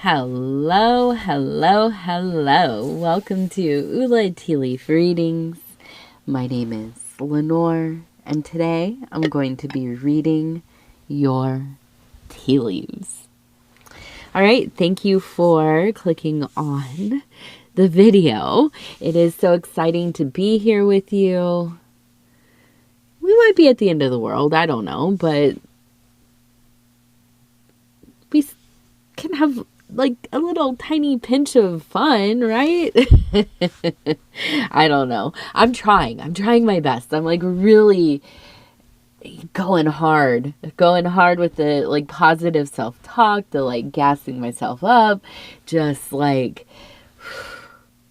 Hello, hello, hello. Welcome to Ula Tea Leaf Readings. My name is Lenore, and today I'm going to be reading your tea leaves. All right, thank you for clicking on the video. It is so exciting to be here with you. We might be at the end of the world, I don't know, but we can have like a little tiny pinch of fun, right? I don't know. I'm trying my best. I'm like really going hard with the like positive self-talk, the like gassing myself up, just like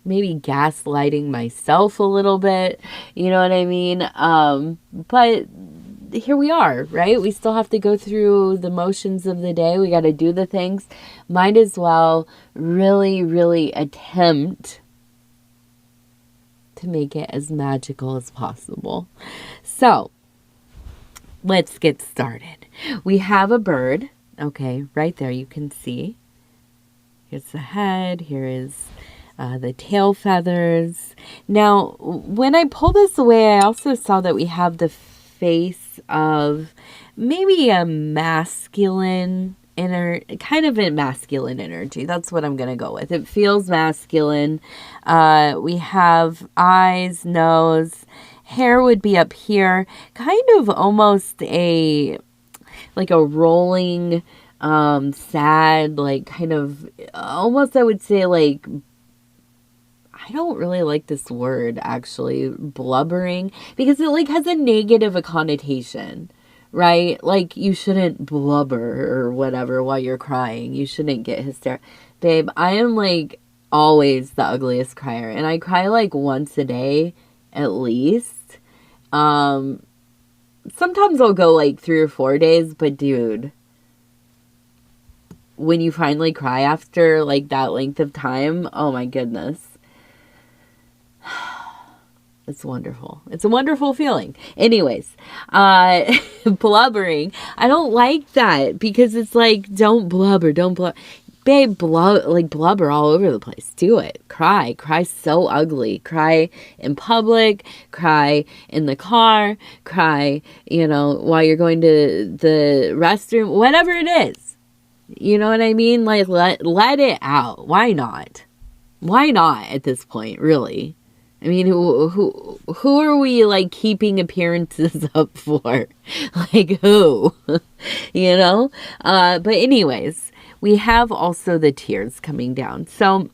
maybe gaslighting myself a little bit, you know what I mean? But here we are, right? We still have to go through the motions of the day. We got to do the things. Might as well really attempt to make it as magical as possible. So let's get started. We have a bird. Okay, right there you can see. Here's the head. Here is the tail feathers. Now, when I pull this away, I also saw that we have the face of maybe a masculine kind of a masculine energy. That's what I'm going to go with. It feels masculine. We have eyes, nose, hair would be up here, kind of almost like a rolling, sad, like kind of almost, I would say, like, I don't really like this word, actually, blubbering, because it like has a negative connotation, right? Like you shouldn't blubber or whatever while you're crying. You shouldn't get hysterical. Babe, I am like always the ugliest crier, and I cry like once a day at least. Sometimes I'll go like 3 or 4 days, but dude, when you finally cry after like that length of time, oh my goodness. It's wonderful. It's a wonderful feeling. Anyways, blubbering. I don't like that because it's like, don't blubber. Babe, blubber all over the place. Do it. Cry so ugly. Cry in public, cry in the car, cry, while you're going to the restroom, whatever it is. You know what I mean? Like, let it out. Why not? Why not at this point, really? I mean, who are we like keeping appearances up for? Like who? But anyways, we have also the tears coming down. So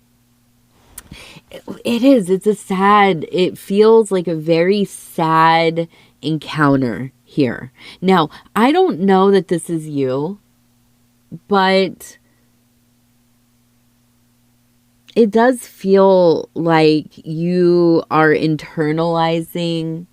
it feels like a very sad encounter here. Now, I don't know that this is you, but it does feel like you are internalizing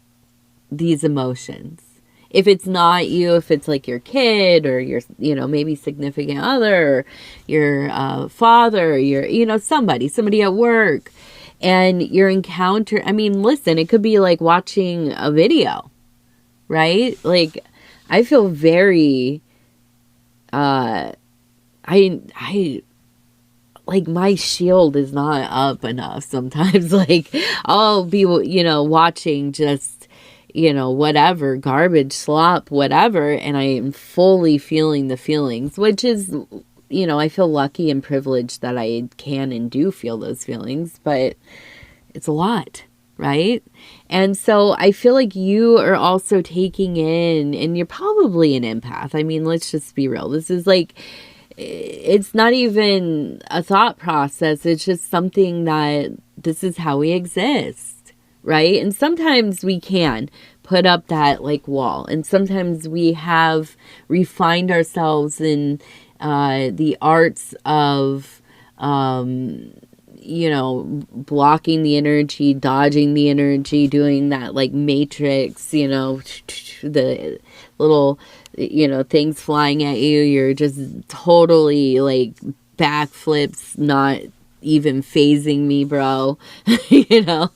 these emotions. If it's not you, if it's like your kid or your, maybe significant other, or your father, or your, somebody at work, and your encounter, I mean, listen, it could be like watching a video, right? Like, I feel very, like my shield is not up enough sometimes. Like I'll be, watching just, whatever, garbage, slop, whatever. And I am fully feeling the feelings, which is, I feel lucky and privileged that I can and do feel those feelings, but it's a lot, right? And so I feel like you are also taking in, and you're probably an empath. I mean, let's just be real. This is like, it's not even a thought process. It's just something that this is how we exist, right? And sometimes we can put up that like wall, and sometimes we have refined ourselves in the arts of blocking the energy, dodging the energy, doing that like matrix, the little things flying at you, you're just totally like backflips, not even phasing me, bro. But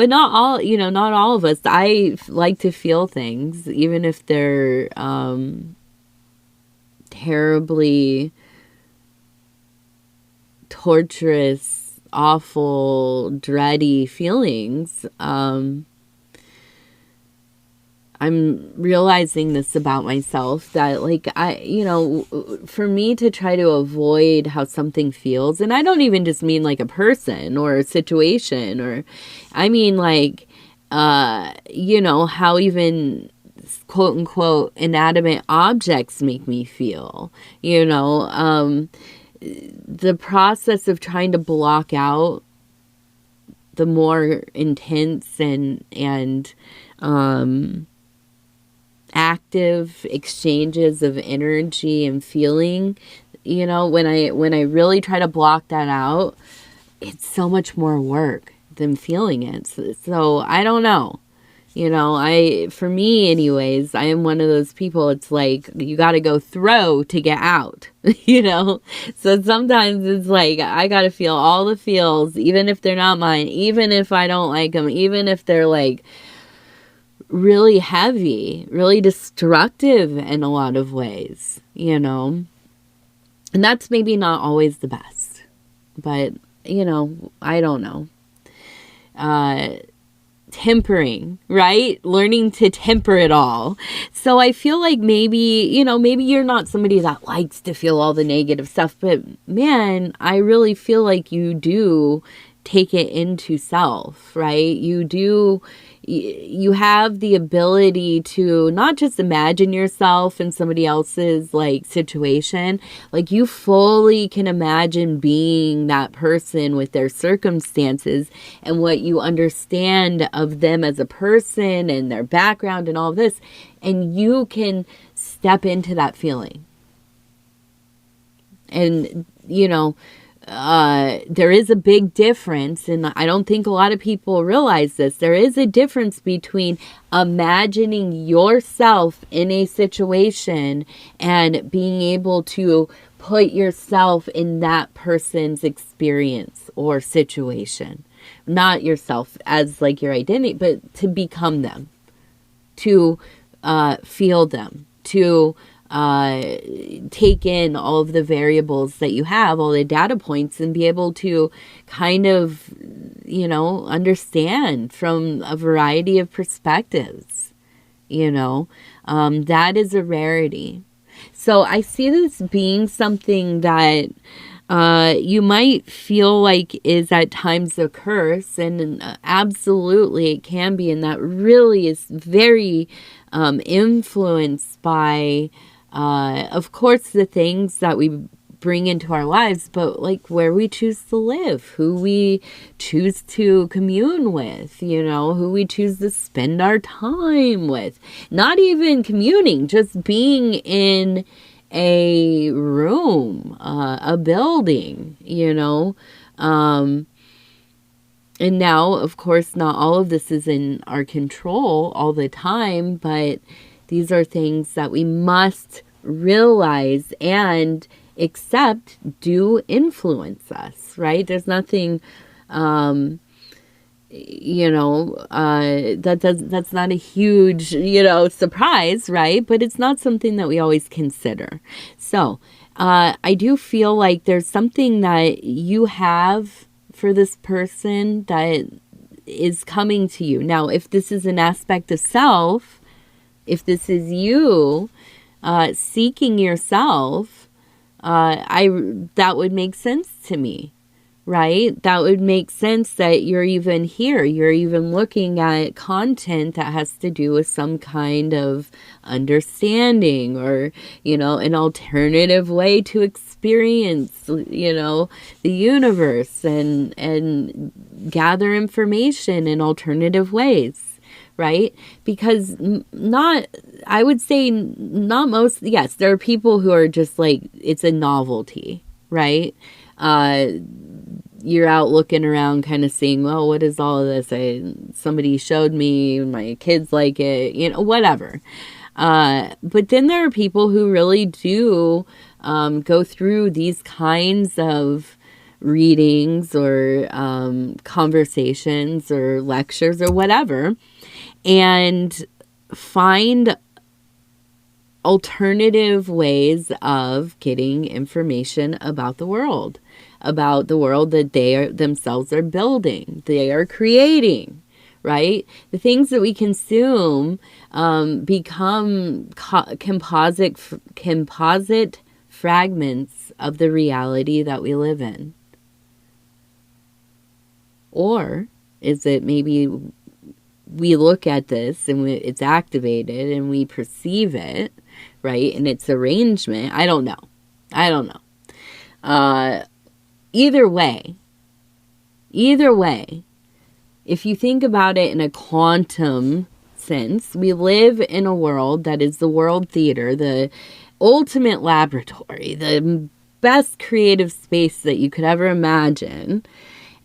not all of us. I like to feel things, even if they're terribly torturous, awful, dready feelings. I'm realizing this about myself, that like for me to try to avoid how something feels, and I don't even just mean like a person or a situation, or I mean like, how even quote unquote inanimate objects make me feel, the process of trying to block out the more intense and active exchanges of energy and feeling, when I really try to block that out, it's so much more work than feeling it. So I don't know. For me anyways, I am one of those people, it's like, you got to go through to get out, So sometimes it's like, I got to feel all the feels, even if they're not mine, even if I don't like them, even if they're like really heavy, really destructive in a lot of ways, and that's maybe not always the best, but I don't know. Tempering, right? Learning to temper it all. So I feel like maybe you're not somebody that likes to feel all the negative stuff, but man, I really feel like you do take it into self, right? You have the ability to not just imagine yourself in somebody else's like situation, like you fully can imagine being that person with their circumstances and what you understand of them as a person and their background and all of this, and you can step into that feeling. And there is a big difference, and I don't think a lot of people realize this. There is a difference between imagining yourself in a situation and being able to put yourself in that person's experience or situation. Not yourself as like your identity, but to become them, to feel them, to take in all of the variables that you have, all the data points, and be able to kind of, understand from a variety of perspectives, that is a rarity. So I see this being something that you might feel like is at times a curse, and absolutely it can be, and that really is very influenced by of course the things that we bring into our lives, but like where we choose to live, who we choose to commune with, who we choose to spend our time with. Not even communing, just being in a room, a building, and now, of course, not all of this is in our control all the time, but these are things that we must realize and accept do influence us, right? There's nothing, that's not a huge, surprise, right? But it's not something that we always consider. So I do feel like there's something that you have for this person that is coming to you. Now, if this is an aspect of self, if this is you seeking yourself, that would make sense to me, right? That would make sense that you're even here. You're even looking at content that has to do with some kind of understanding or, an alternative way to experience, the universe and gather information in alternative ways. Right? Because I would say not most, yes, there are people who are just like, it's a novelty, right? You're out looking around kind of seeing, well, what is all of this? Somebody showed me, my kids like it, whatever. But then there are people who really do go through these kinds of readings or conversations or lectures or whatever, and find alternative ways of getting information about the world that they themselves are building, they are creating, right? The things that we consume become composite fragments of the reality that we live in. Or is it maybe we look at this and it's activated and we perceive it, right? And it's arrangement. I don't know. Either way, if you think about it in a quantum sense, we live in a world that is the world theater, the ultimate laboratory, the best creative space that you could ever imagine.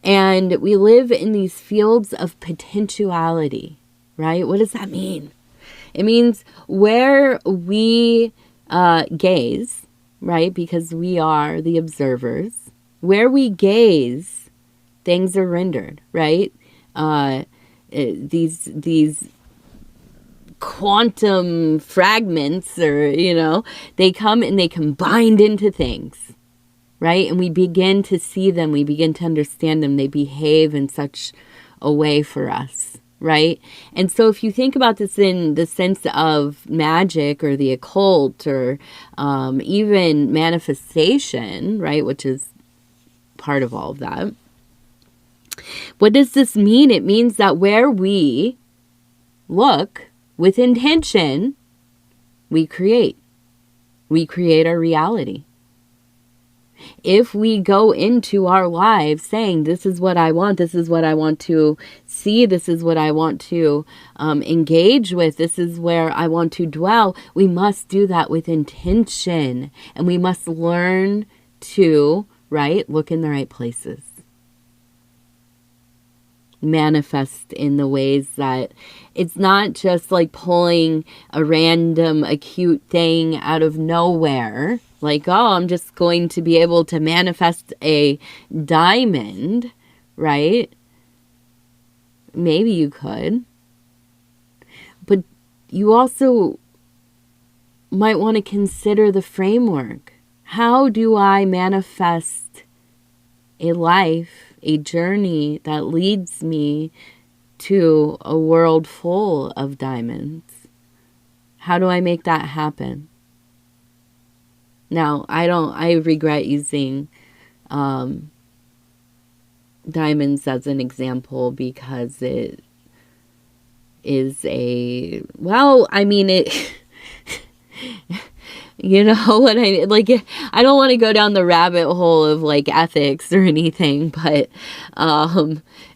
And we live in these fields of potentiality, right? What does that mean? It means where we gaze, right? Because we are the observers. Where we gaze, things are rendered, right? These quantum fragments, or, they come and they combine into things, right? And we begin to see them. We begin to understand them. They behave in such a way for us, right? And so if you think about this in the sense of magic or the occult, or even manifestation, right, which is part of all of that, what does this mean? It means that where we look with intention, we create our reality. If we go into our lives saying, this is what I want, this is what I want to see, this is what I want to engage with, this is where I want to dwell, we must do that with intention. And we must learn to, right, look in the right places. Manifest in the ways that it's not just like pulling a random acute thing out of nowhere. Like, oh, I'm just going to be able to manifest a diamond, right? Maybe you could. But you also might want to consider the framework. How do I manifest a life, a journey that leads me to a world full of diamonds? How do I make that happen? Now, I regret using diamonds as an example because it is it, you know what I mean? Like, I don't want to go down the rabbit hole of like ethics or anything, but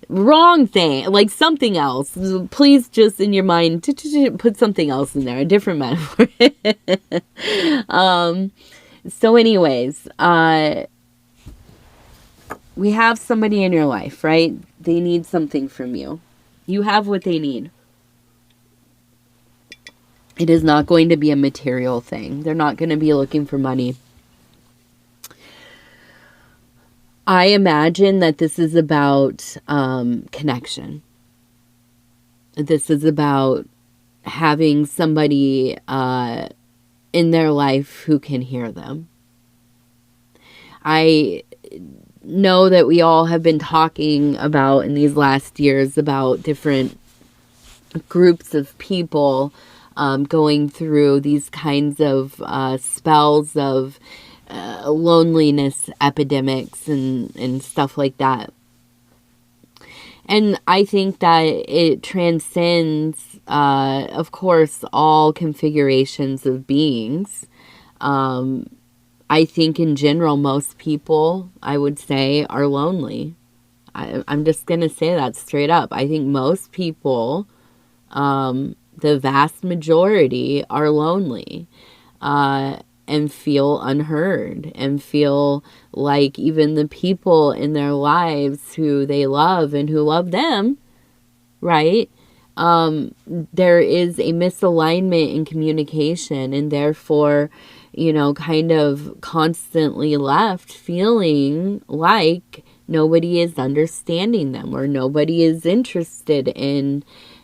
wrong thing, like something else. Please just in your mind put something else in there, a different metaphor. So anyways, we have somebody in your life, right? They need something from you. You have what they need. It is not going to be a material thing. They're not going to be looking for money. I imagine that this is about connection. This is about having somebody in their life who can hear them. I know that we all have been talking about in these last years about different groups of people going through these kinds of spells of loneliness epidemics and stuff like that. And I think that it transcends, of course, all configurations of beings. I think in general, most people, I would say, are lonely. I'm just going to say that straight up. I think most people, the vast majority, are lonely and feel unheard and feel like even the people in their lives who they love and who love them, right? There is a misalignment in communication, and therefore, kind of constantly left feeling like nobody is understanding them or nobody is interested in,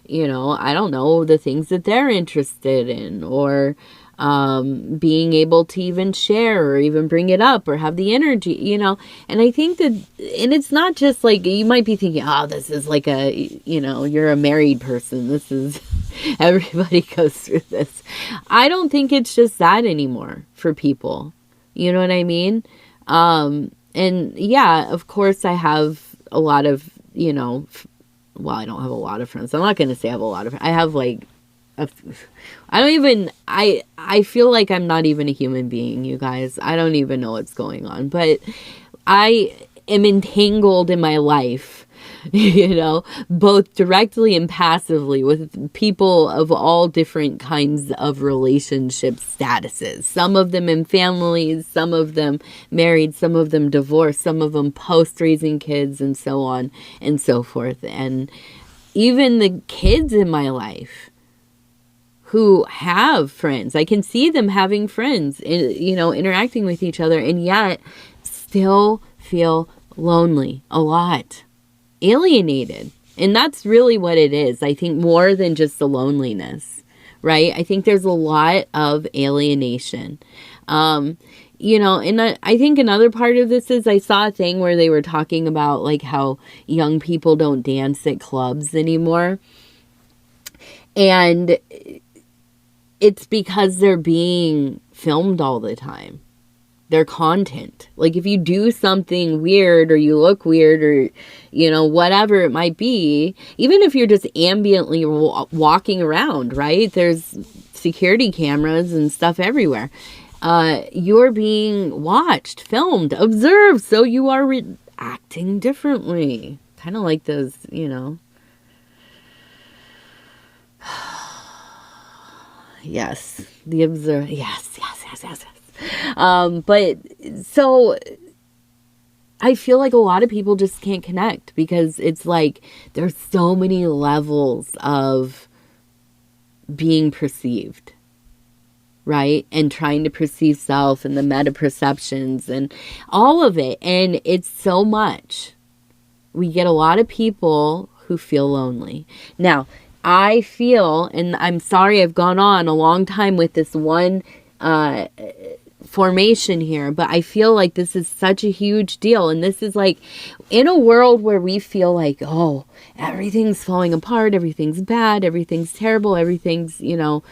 I don't know, the things that they're interested in, or being able to even share or even bring it up or have the energy, you know. And I think that, and it's not just like, you might be thinking, oh, this is like a, you know, you're a married person. This is, everybody goes through this. I don't think it's just that anymore for people. You know what I mean? And yeah, of course I have a lot of, you know, well, I don't have a lot of friends. I'm not going to say I have a lot of, I have like, I feel like I'm not even a human being, you guys. I don't even know what's going on, but I am entangled in my life, you know, both directly and passively with people of all different kinds of relationship statuses. Some of them in families, some of them married, some of them divorced, some of them post-raising kids, and so on and so forth. And even the kids in my life who have friends, I can see them having friends, you know, interacting with each other, and yet still feel lonely a lot. Alienated. And that's really what it is. I think more than just the loneliness, right? I think there's a lot of alienation. You know, and I think another part of this is I saw a thing where they were talking about like how young people don't dance at clubs anymore. And it's because they're being filmed all the time. Their content. Like if you do something weird or you look weird or, you know, whatever it might be, even if you're just ambiently walking around, right? There's security cameras and stuff everywhere. You're being watched, filmed, observed. So you are acting differently. Kind of like those, you know. Yes. The observe. Yes. But so I feel like a lot of people just can't connect because it's like there's so many levels of being perceived, right? And trying to perceive self and the meta perceptions and all of it. And it's so much. We get a lot of people who feel lonely. Now, I feel, and I'm sorry I've gone on a long time with this one formation here, but I feel like this is such a huge deal. And this is like in a world where we feel like, oh, everything's falling apart, everything's bad, everything's terrible, everything's, you know,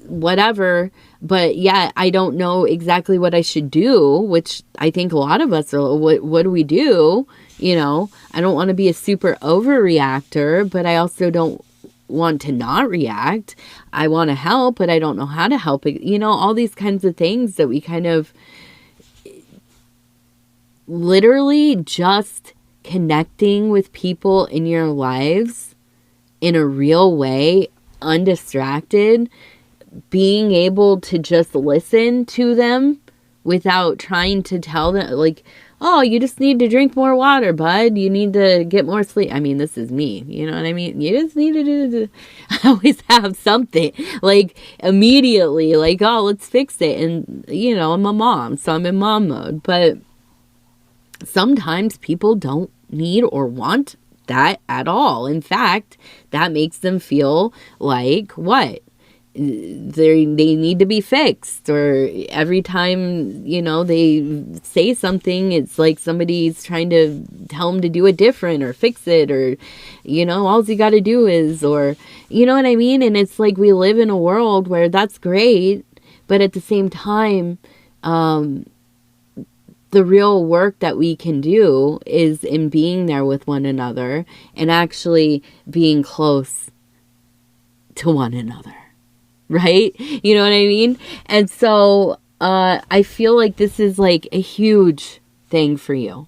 whatever. But yeah, I don't know exactly what I should do, which I think a lot of us are, what do we do? You know, I don't want to be a super overreactor, but I also don't want to not react. I want to help, but I don't know how to help it. You know, all these kinds of things that we kind of literally just connecting with people in your lives in a real way, undistracted, being able to just listen to them without trying to tell them like, oh, you just need to drink more water, bud. You need to get more sleep. I mean, this is me. You know what I mean? You just need to do. I always have something like immediately like, oh, let's fix it. And, you know, I'm a mom, so I'm in mom mode. But sometimes people don't need or want that at all. In fact, that makes them feel like what? They need to be fixed, or every time, you know, they say something, it's like somebody's trying to tell them to do it different or fix it, or, you know, all you got to do is, or, you know what I mean? And it's like we live in a world where that's great, but at the same time, the real work that we can do is in being there with one another and actually being close to one another. Right? You know what I mean? And so I feel like this is like a huge thing for you.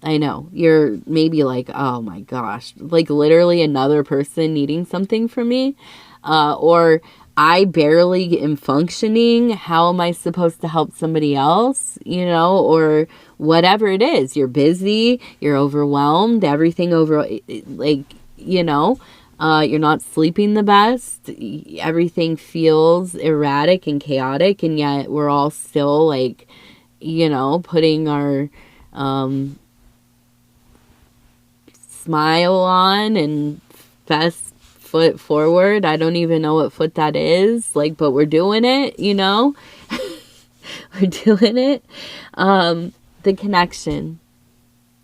I know. You're maybe like, oh my gosh, like literally another person needing something from me. Or I barely am functioning. How am I supposed to help somebody else? You know, or whatever it is. You're busy. You're overwhelmed. Everything over, like, you know. You're not sleeping the best. Everything feels erratic and chaotic, and yet we're all still like, you know, putting our smile on and foot forward. I don't even know what foot that is, like, but we're doing it, you know? We're doing it. The connection,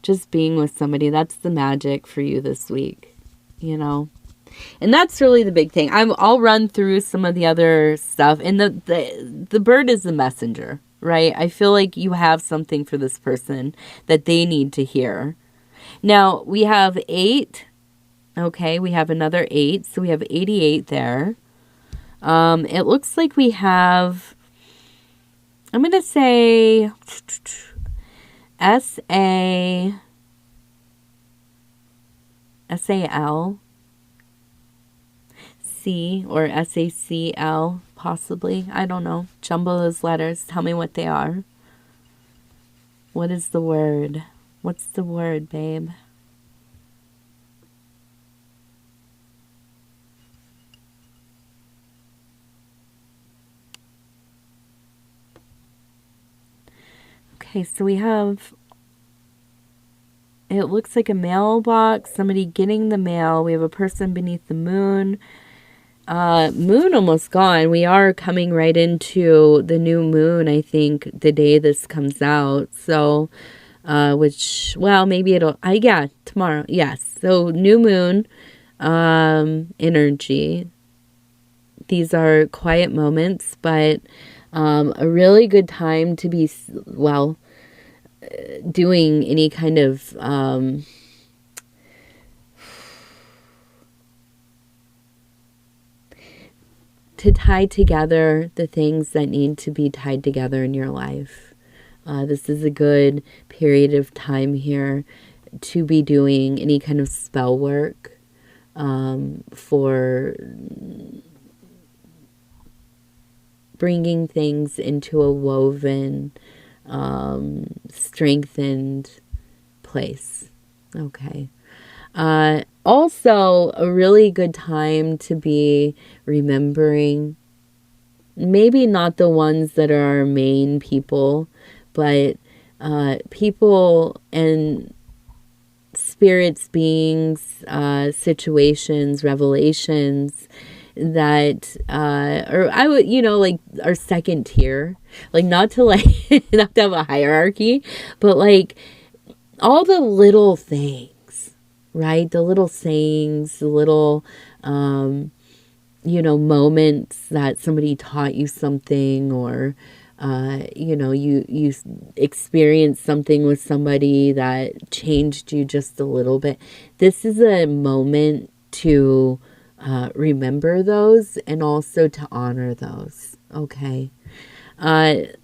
just being with somebody, that's the magic for you this week, you know? And that's really the big thing. I'll run through some of the other stuff. And the bird is the messenger, right? I feel like you have something for this person that they need to hear. Now, we have 8. Okay, we have another 8. So we have 88 there. It looks like we have, I'm going to say SAL. C or SACL, possibly. I don't know. Jumble those letters. Tell me what they are. What is the word? What's the word, babe? Okay, so we have, it looks like a mailbox, somebody getting the mail. We have a person beneath the moon. Moon almost gone. We are coming right into the new moon, I think, the day this comes out. So, which, well, maybe it'll, yeah, tomorrow. Yes. So new moon, energy. These are quiet moments, but, a really good time to be, well, doing any kind of, to tie together the things that need to be tied together in your life. This is a good period of time here to be doing any kind of spell work for bringing things into a woven, strengthened place. Okay. Also, a really good time to be remembering, maybe not the ones that are our main people, but people and spirits, beings, situations, revelations that, or I would, you know, like our second tier, like not to like, not to have a hierarchy, but like all the little things. Right? The little sayings, the little, you know, moments that somebody taught you something, or, you know, you experienced something with somebody that changed you just a little bit. This is a moment to remember those and also to honor those. Okay. The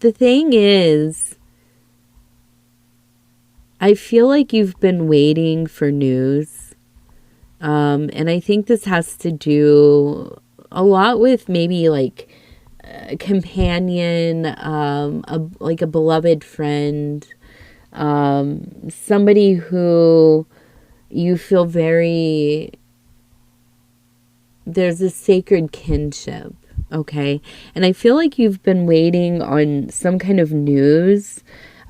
thing is, I feel like you've been waiting for news. And I think this has to do a lot with maybe like a companion, like a beloved friend, somebody who you feel there's a sacred kinship. Okay. And I feel like you've been waiting on some kind of news.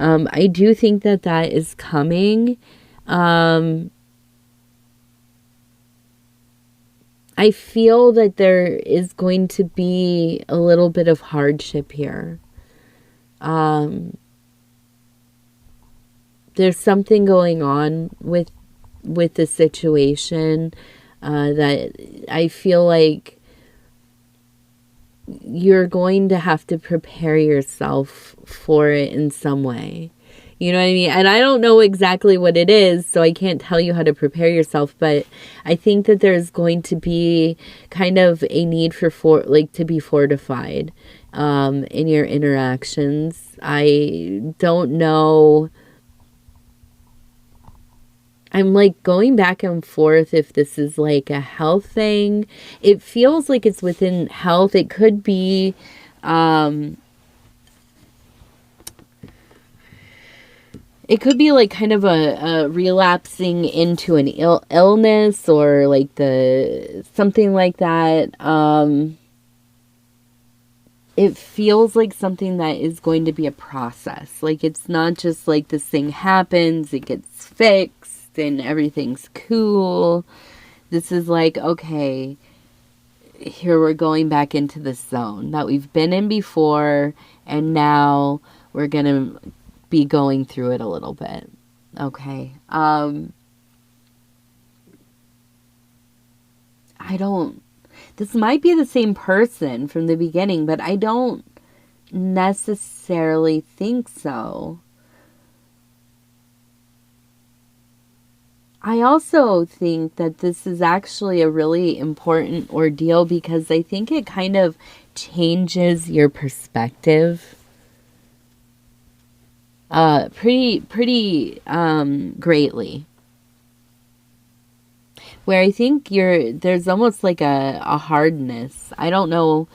I do think that is coming. I feel that there is going to be a little bit of hardship here. There's something going on with the situation that I feel like you're going to have to prepare yourself for it in some way. You know what I mean? And I don't know exactly what it is, so I can't tell you how to prepare yourself, but I think that there's going to be kind of a need to be fortified in your interactions. I don't know. I'm like going back and forth if this is like a health thing. It feels like it's within health. It could be, it could be like kind of a relapsing into an illness or like something like that. It feels like something that is going to be a process. Like it's not just like this thing happens, it gets fixed and everything's cool. This is like, okay, here we're going back into the zone that we've been in before, and now we're going to be going through it a little bit. Okay. This might be the same person from the beginning, but I don't necessarily think so. I also think that this is actually a really important ordeal because I think it kind of changes your perspective pretty greatly. Where I think there's almost like a hardness. I don't know.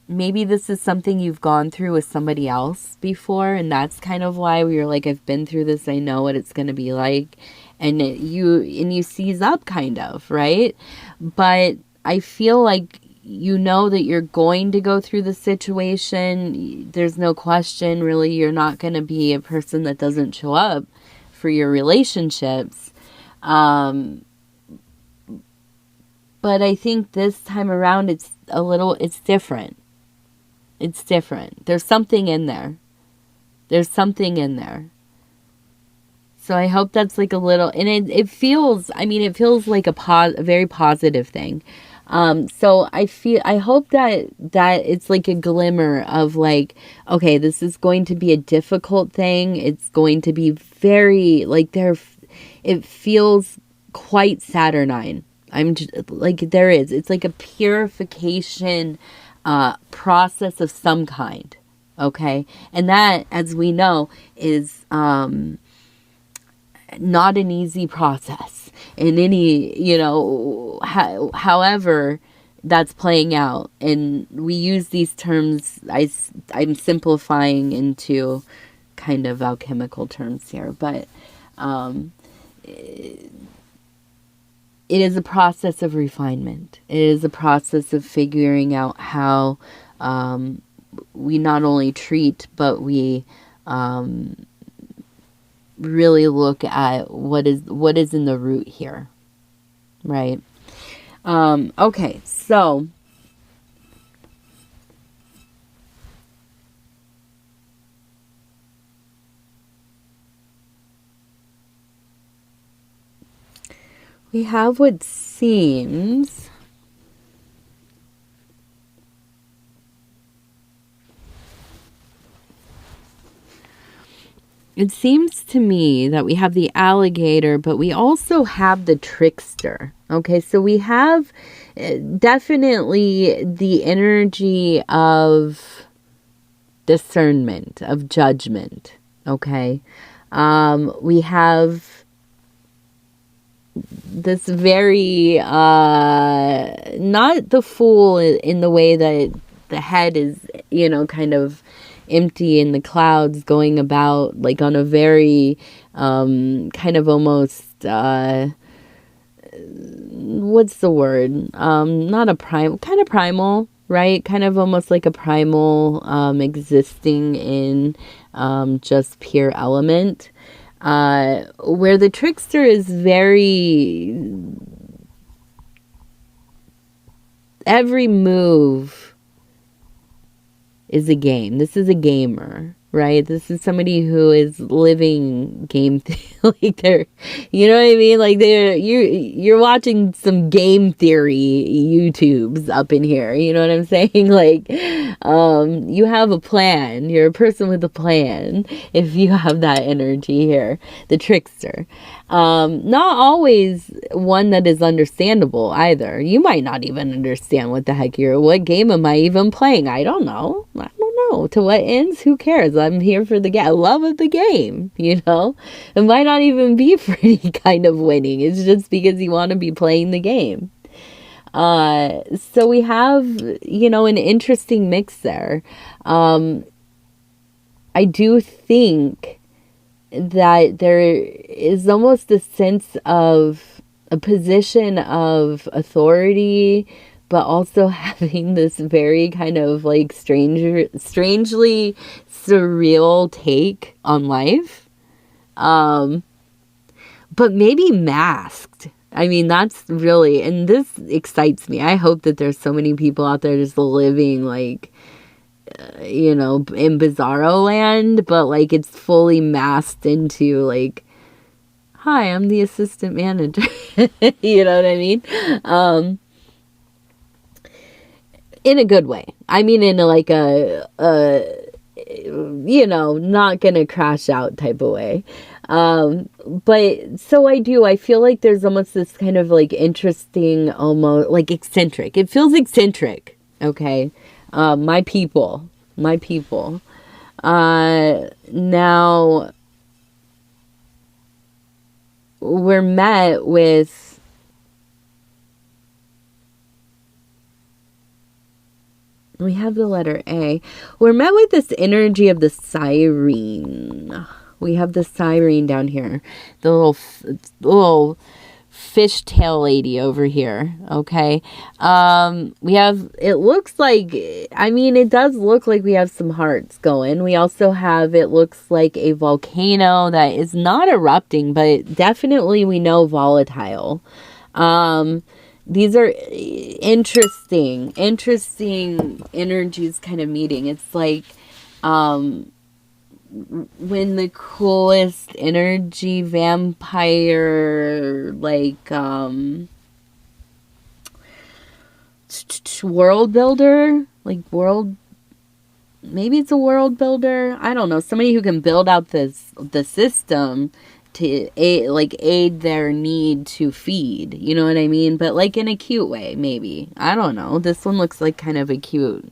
Maybe this is something you've gone through with somebody else before, and that's kind of why you're like, I've been through this, I know what it's going to be like, and you seize up kind of, right? But I feel like you know that you're going to go through the situation. There's no question, really, you're not going to be a person that doesn't show up for your relationships. But I think this time around it's different. It's different. There's something in there. So I hope that's like a little, and it feels like a very positive thing. So I hope that it's like a glimmer of like, okay, this is going to be a difficult thing. It's going to be very like it feels quite Saturnine. It's like a purification process of some kind, okay? And that, as we know, is not an easy process in any, however that's playing out. And we use these terms, I'm simplifying into kind of alchemical terms here, but it is a process of refinement. It is a process of figuring out how we not only treat, but we really look at what is in the root here, right? Okay, so we have what seems to me that we have the alligator, but we also have the trickster. Okay, so we have definitely the energy of discernment, of judgment. Okay, we have this very not the fool in the way that the head is, kind of empty in the clouds, going about like on a very kind of almost what's the word, not a kind of primal, right? Kind of almost like a primal existing in just pure element. Where the trickster is every move is a game. This is a gamer, right? This is somebody who is living game like they're, you know what I mean? Like you're watching some game theory YouTubes up in here. You know what I'm saying? Like, you have a plan. You're a person with a plan. If you have that energy here, the trickster, not always one that is understandable either. You might not even understand what what game am I even playing? I don't know. To what ends? Who cares? I'm here for the love of the game, It might not even be for any kind of winning. It's just because you want to be playing the game. So we have, an interesting mix there. I do think that there is almost a sense of a position of authority, but also having this very kind of like strangely surreal take on life. But maybe masked I mean, that's really, and this excites me. I hope that there's so many people out there just living like, you know, in bizarro land, but like it's fully masked into like, hi, I'm the assistant manager. You know what I mean? In a good way. I mean, in a, like you know, not gonna crash out type of way. But so I feel like there's almost this kind of like interesting, almost like eccentric. It feels eccentric. Okay. My people. Now we're met with we have the letter A. We're met with this energy of the siren. We have the siren down here. The little fishtail lady over here. Okay. We have, it looks like, I mean, it does look like we have some hearts going. We also have, it looks like a volcano that is not erupting, but definitely we know volatile. These are interesting energies kind of meeting. It's like, when the coolest energy vampire, like, world builder, like maybe it's a world builder. I don't know. Somebody who can build out the system to aid their need to feed, you know what I mean? But like in a cute way, maybe. I don't know. This one looks like kind of a cute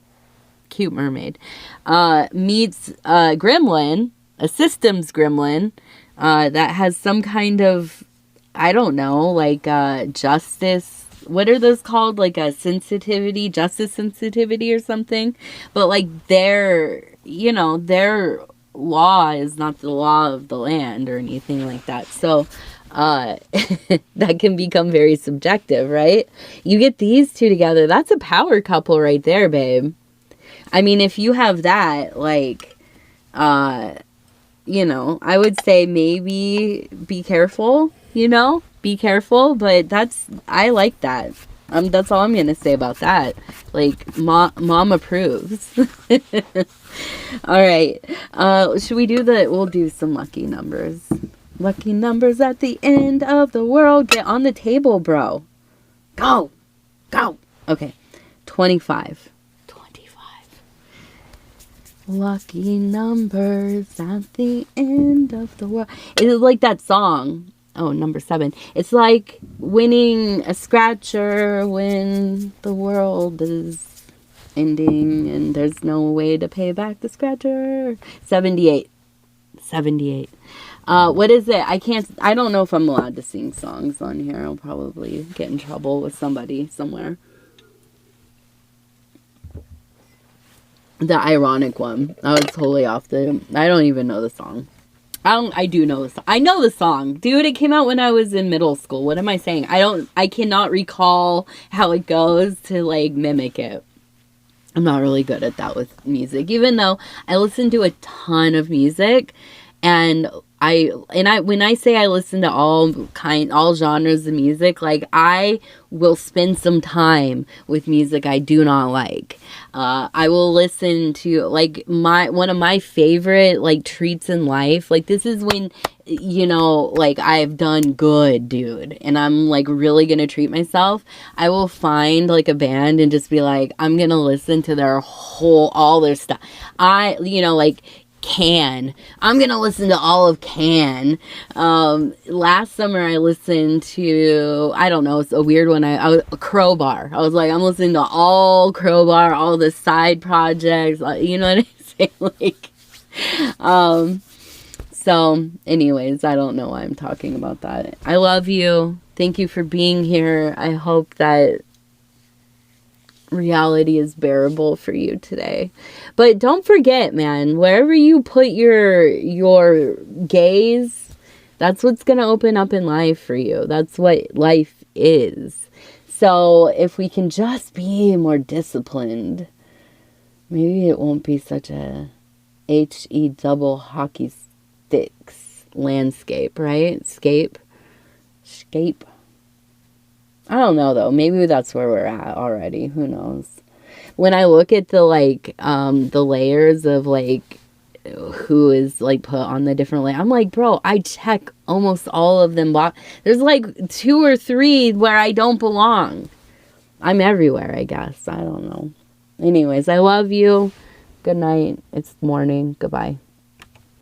mermaid. Meets a gremlin, a systems gremlin, that has some kind of, I don't know, like justice. What are those called? Like a sensitivity, justice sensitivity or something. But like their law is not the law of the land or anything like that. So that can become very subjective, right? You get these two together, that's a power couple right there, babe. I mean, if you have that, like, you know, I would say maybe be careful, you know, be careful, but I like that. That's all I'm going to say about that. Like, mom approves. All right. Should we we'll do some lucky numbers. Lucky numbers at the end of the world. Get on the table, bro. Go. Okay. 25. Lucky numbers at the end of the world. It's like that song. Oh, number 7. It's like winning a scratcher when the world is ending and there's no way to pay back the scratcher. 78. What is it? I don't know if I'm allowed to sing songs on here. I'll probably get in trouble with somebody somewhere. The ironic one. I was totally off I don't even know the song. I do know the song. I know the song. Dude, it came out when I was in middle school. What am I saying? I cannot recall how it goes to like mimic it. I'm not really good at that with music, even though I listen to a ton of music, and when I say I listen to all genres of music, like I will spend some time with music I do not like. I will listen to like one of my favorite like treats in life. Like this is when, you know, like I've done good, dude, and I'm like really gonna treat myself. I will find like a band and just be like, I'm gonna listen to all their stuff. Like Can. I'm gonna listen to all of Can. Last summer I listened to, I don't know, it's a weird one. I was Crowbar. I was like, I'm listening to all Crowbar, all the side projects. You know what I'm saying? Like, so anyways, I don't know why I'm talking about that. I love you. Thank you for being here. I hope that reality is bearable for you today. But don't forget, man, wherever you put your gaze, that's what's going to open up in life for you. That's what life is. So if we can just be more disciplined, maybe it won't be such a HE double hockey sticks landscape, right? Scape. I don't know though. Maybe that's where we're at already. Who knows? When I look at the the layers of like who is like put on the different layer, I'm like, bro, I check almost all of them. There's like 2 or 3 where I don't belong. I'm everywhere, I guess. I don't know. Anyways, I love you. Good night. It's morning. Goodbye.